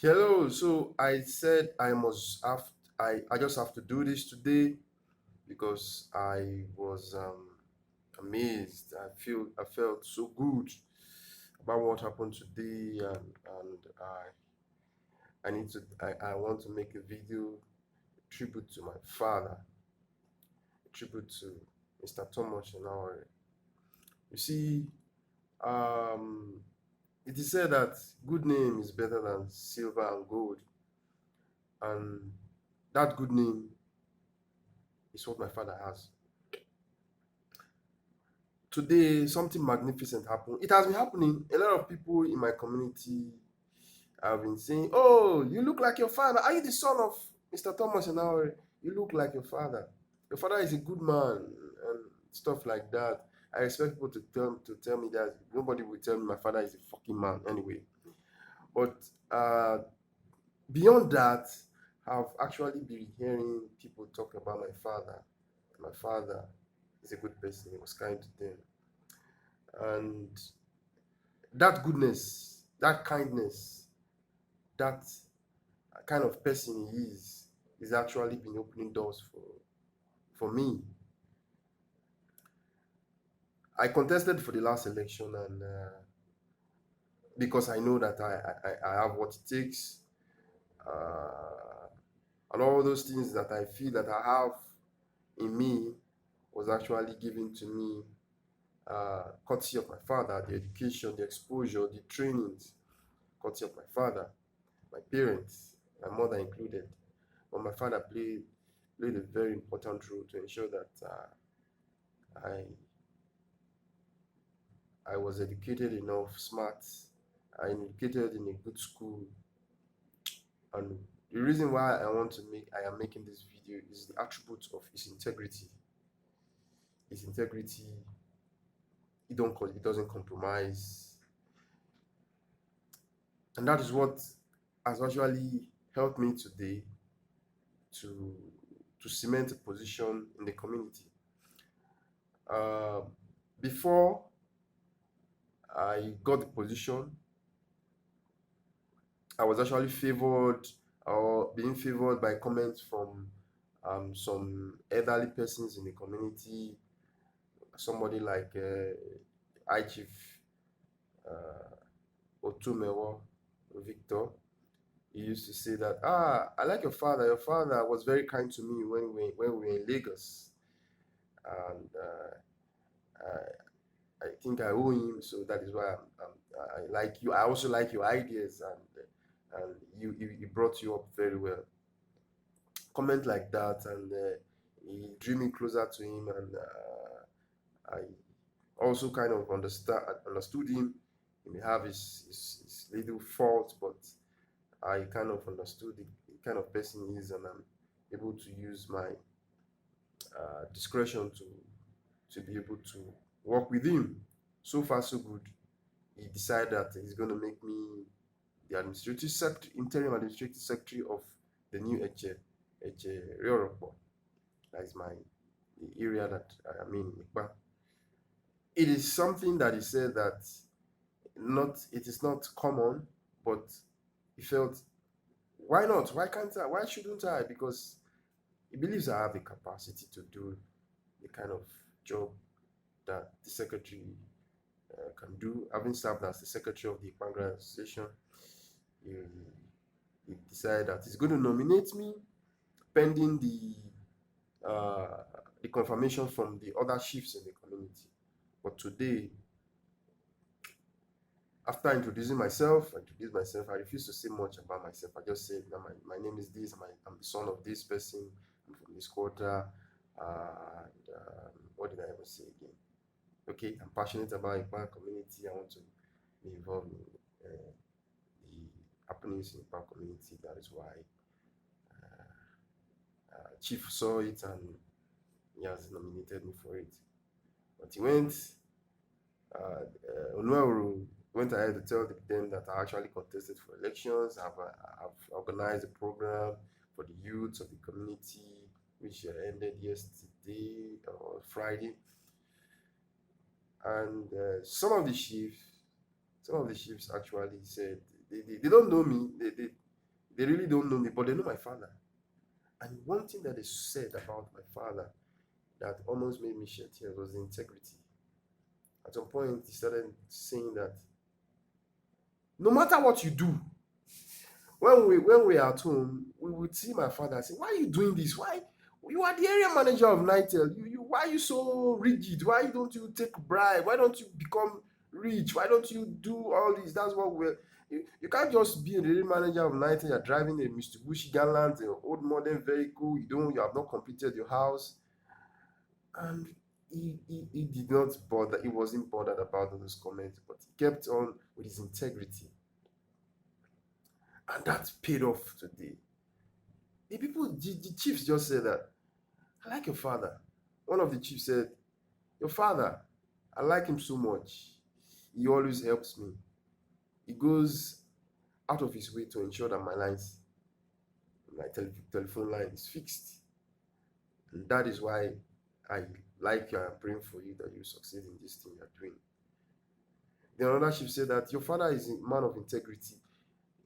Hello. So I said I just have to do this today because I was amazed. I felt so good about what happened today, and I want to make a video tribute to my father, tribute to Mr. Thomas Enawore. You see, um, it is said that good name is better than silver and gold, and that good name is what my father has. Today something magnificent happened. It has been happening. A lot of people in my community have been saying, "Oh, you look like your father. Are you the son of Mr. Thomas Enawore? You look like your father. Your father is a good man," and stuff like that. I expect people to tell me that. Nobody will tell me my father is a fucking man anyway. But beyond that, I've actually been hearing people talk about my father. My father is a good person. He was kind to them, and that goodness, that kindness, that kind of person he is actually been opening doors for me. I contested for the last election, and because I know that I have what it takes, uh, and all those things that I feel that I have in me was actually given to me courtesy of my father, the education, the exposure, the trainings, courtesy of my father, my parents, my mother included. But my father played a very important role to ensure that I I was educated enough, smart, and educated in a good school. And the reason why I am making this video is the attribute of his integrity. His integrity, he doesn't compromise, and that is what has actually helped me today to to cement a position in the community. Uh, Before I got the position, I was actually favored or being favored by comments from some elderly persons in the community. Somebody like I Chief Otumewo Victor. He used to say that, I like your father. Your father was very kind to me when we were in Lagos, and I think I owe him. So that is why I like you. I also like your ideas, and you brought you up very well. Comment like that, and he drew me closer to him, and I also kind of understood him. He may have his little faults, but I kind of understood the kind of person he is, and I'm able to use my discretion to be able to work with him. So far, so good. He decided that he's going to make me the administrative secretary, interim administrative secretary of the new Eche Rioropo. That is the area that I am in. But it is something that he said that not it is not common, but he felt, why not? Why can't I? Why shouldn't I? Because he believes I have the capacity to do the kind of job that the secretary can do. Having served as the secretary of the Equangran Association, he, he decided that he's going to nominate me pending the confirmation from the other chiefs in the community. But today, after I introduced myself. I refused to say much about myself. I just said, my name is this. I'm the son of this person. I'm from this quarter. And what did I ever say again? Okay, I'm passionate about Ipan community. I want to be involved in the happenings in Ipan community. That is why Chief saw it and he has nominated me for it. But Enawore went ahead to tell them that I actually contested for elections. I've organized a program for the youths of the community, which ended yesterday or Friday. And some of the chiefs actually said they don't know me. They really don't know me, but they know my father. And one thing that they said about my father that almost made me shed tears was the integrity. At some point, he started saying that no matter what you do, when we are at home, we would see my father say, "Why are you doing this? Why you are the area manager of Nitel? Why are you so rigid? Why don't you take bribe? Why don't you become rich? Why don't you do all this?" That's what we're. You can't just be the area manager of Nitel. You're driving a Mitsubishi Galant, an old modern vehicle. You have not completed your house, and he did not bother. He wasn't bothered about those comments, but he kept on with his integrity, and that paid off today. The chiefs just said that, "I like your father." One of the chiefs said, "Your father, I like him so much. He always helps me. He goes out of his way to ensure that my telephone line is fixed. And that is why I like you and I'm praying for you that you succeed in this thing you're doing." Then another chief said that your father is a man of integrity.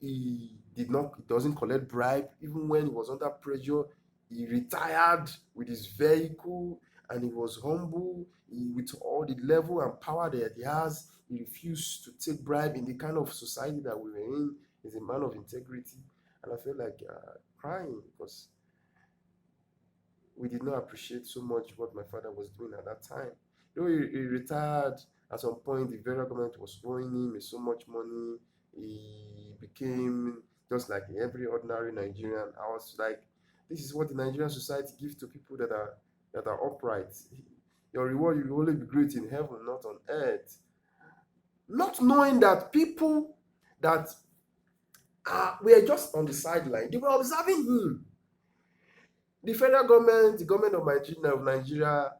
He doesn't collect bribe. Even when he was under pressure, he retired with his vehicle and he was humble. With all the level and power that he has, he refused to take bribe in the kind of society that we were in. He's a man of integrity. And I felt like crying because we did not appreciate so much what my father was doing at that time. Though he retired, at some point the federal government was owing him so much money. He became just like every ordinary Nigerian. I was like, this is what the Nigerian society gives to people that are upright. Your reward will only be great in heaven, not on earth. Not knowing that people that were just on the sideline, they were observing him. The federal government, the government of Nigeria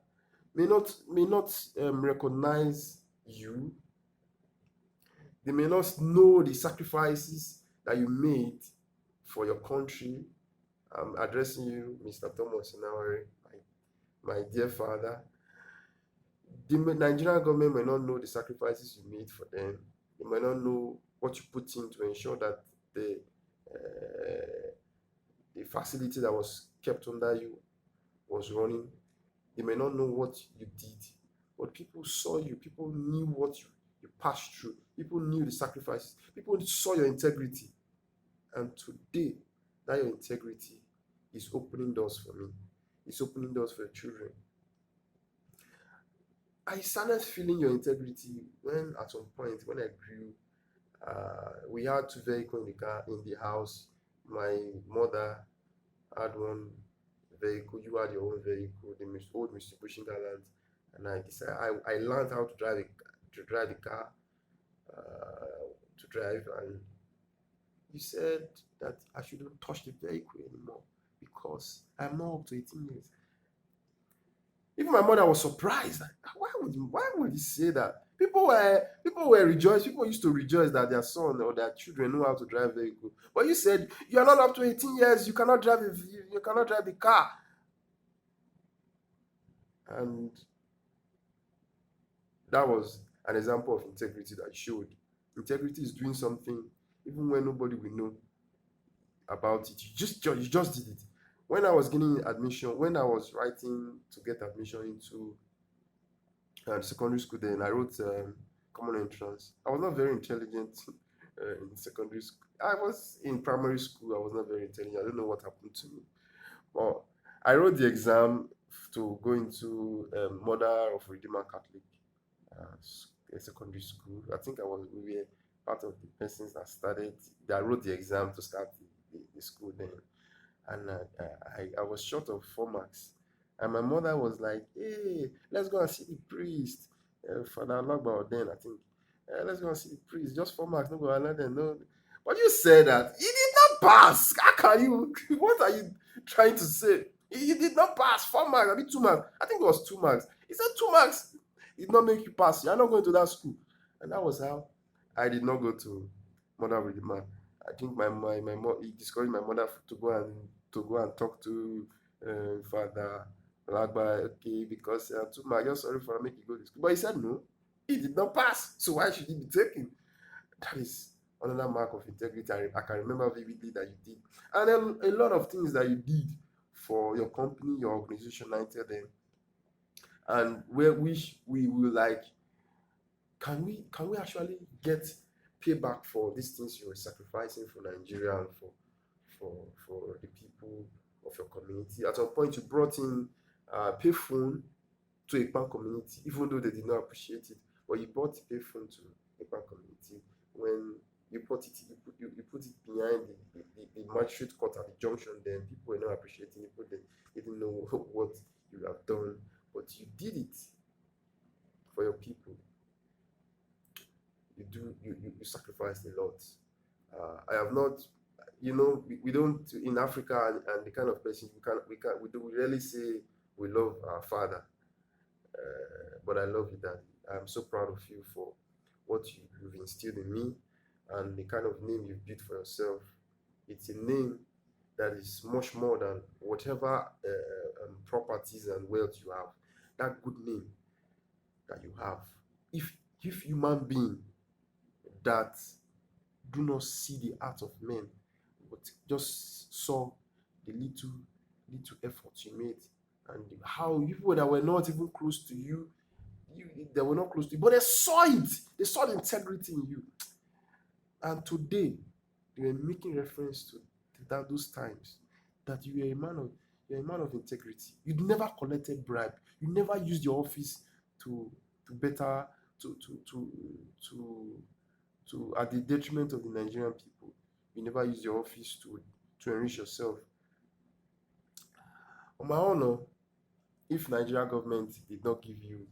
may not recognize you. They may not know the sacrifices that you made for your country. I'm addressing you, Mr. Thomas Enawore, my dear father. The Nigerian government may not know the sacrifices you made for them. They may not know what you put in to ensure that the facility that was kept under you was running. They may not know what you did, but people saw you. People knew what you passed through. People knew the sacrifices. People saw your integrity. And today, that your integrity is opening doors for me. It's opening doors for your children. I started feeling your integrity when, at some point, when I grew, we had two vehicles in the house. My mother had one vehicle. You had your own vehicle, the old Mitsubishi Galant, and I decided I learned how to drive the car, to drive, and you said that I shouldn't touch the vehicle anymore because I'm not up to 18 years. Even my mother was surprised. Like, why would he say that? People were rejoicing. People used to rejoice that their son or their children know how to drive a vehicle. But you said you are not up to 18 years. You cannot drive the car. And that was an example of integrity that showed. Integrity is doing something even when nobody will know about it. You just did it. When I was getting admission, when I was writing to get admission into secondary school, then I wrote common entrance. I was not very intelligent in secondary school. I was in primary school. I was not very intelligent. I don't know what happened to me. But I wrote the exam to go into Mother of Redeemer Catholic secondary school. I think we were part of the persons that wrote the exam to start the school then. And I was short of 4 marks. And my mother was like, "Hey, let's go and see the priest." Father Logba then, I think. Let's go and see the priest. Just 4 marks, no go and let them know. But you said that he did not pass. How can you? What are you trying to say? He did not pass. 4 marks, I mean 2 marks. I think it was 2 marks. He said 2 marks did not make you pass. You're not going to that school. And that was how I did not go to Mother with the man. I think my mom, he discouraged my mother to go and talk to Father Lagba, okay, because 2 marks, just sorry for making you go to school. But he said no, he did not pass. So why should he be taken? That is Another mark of integrity I can remember vividly that you did, and a lot of things that you did for your company, your organization, United, and where we will like, can we actually get payback for these things you were sacrificing for Nigeria and for the people of your community? At some point, you brought in payphone to a Ekpan community, even though they did not appreciate it. But you brought payphone to Ekpan community when you put it behind the magistrate court at the junction. Then people were not appreciating it, but they didn't know what you have done. But you did it for your people. You sacrificed a lot. I have not, we don't in Africa, and the kind of person we rarely say we love our father, but I love you, Daddy. I'm so proud of you for what you've instilled in me and the kind of name you've built for yourself. It's a name that is much more than whatever properties and wealth you have. That good name that you have. If human being that do not see the art of men, but just saw the little effort you made, and how people that were not even close to you, they were not close to you, but they saw it. They saw the integrity in you. And today, they were making reference to those times that you were a man of integrity. You never collected bribe. You never used your office to better to at the detriment of the Nigerian people. You never used your office to enrich yourself. On my honor, if Nigerian government did not give you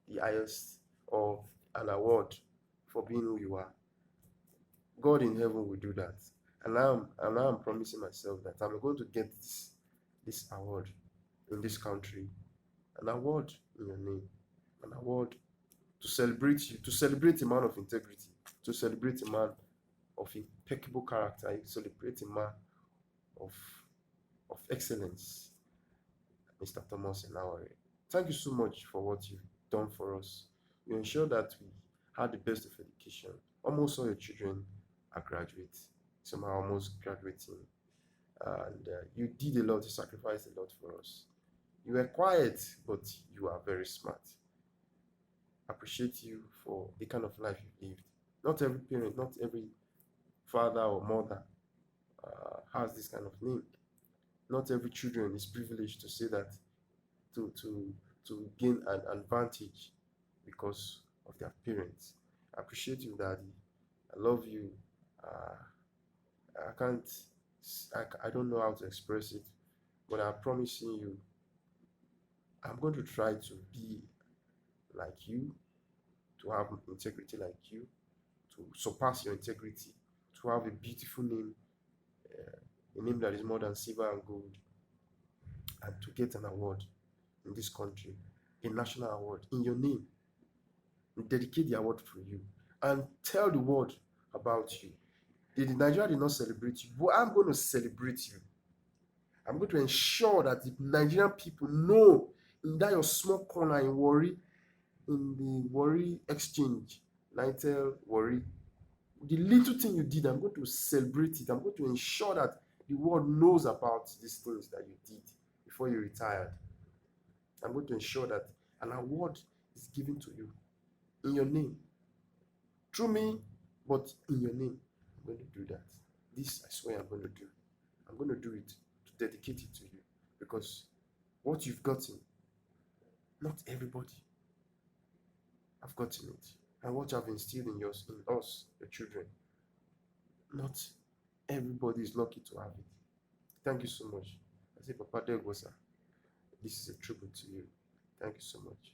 the highest of an award for being who you are, God in heaven will do that. And now I'm promising myself that I'm going to get this award in this country, an award in your name, an award to celebrate you, to celebrate a man of integrity, to celebrate a man of impeccable character, to celebrate a man of excellence, Mr. Thomas Enawore. Thank you so much for what you've done for us. You ensure that we had the best of education. Almost all your children are graduates. Some are almost graduating. And you did a lot, you sacrificed a lot for us. You were quiet, but you are very smart. Appreciate you for the kind of life you've lived. Not every parent, not every father or mother has this kind of name. Not every children is privileged to say that, to gain an advantage because of their parents. I appreciate you, Daddy. I love you. I don't know how to express it, but I'm promising you, I'm going to try to be like you, to have integrity like you, to surpass your integrity, to have a beautiful name, a name that is more than silver and gold, and to get an award in this country, a national award in your name. Dedicate the award for you and tell the world about you. Nigeria did not celebrate you, but I'm going to celebrate you. I'm going to ensure that the Nigerian people know in that your small corner in Warri, in the Warri exchange, Nitel Warri, the little thing you did, I'm going to celebrate it. I'm going to ensure that the world knows about these things that you did before you retired. I'm going to ensure that an award is given to you in your name, through me, but in your name. I'm going to do that. This, I swear, I'm going to do. I'm going to do it to dedicate it to you, because what you've gotten, not everybody have gotten it, and what you have instilled in us, your children, not everybody is lucky to have it. Thank you so much. I say, Papa Degosa, this is a tribute to you. Thank you so much.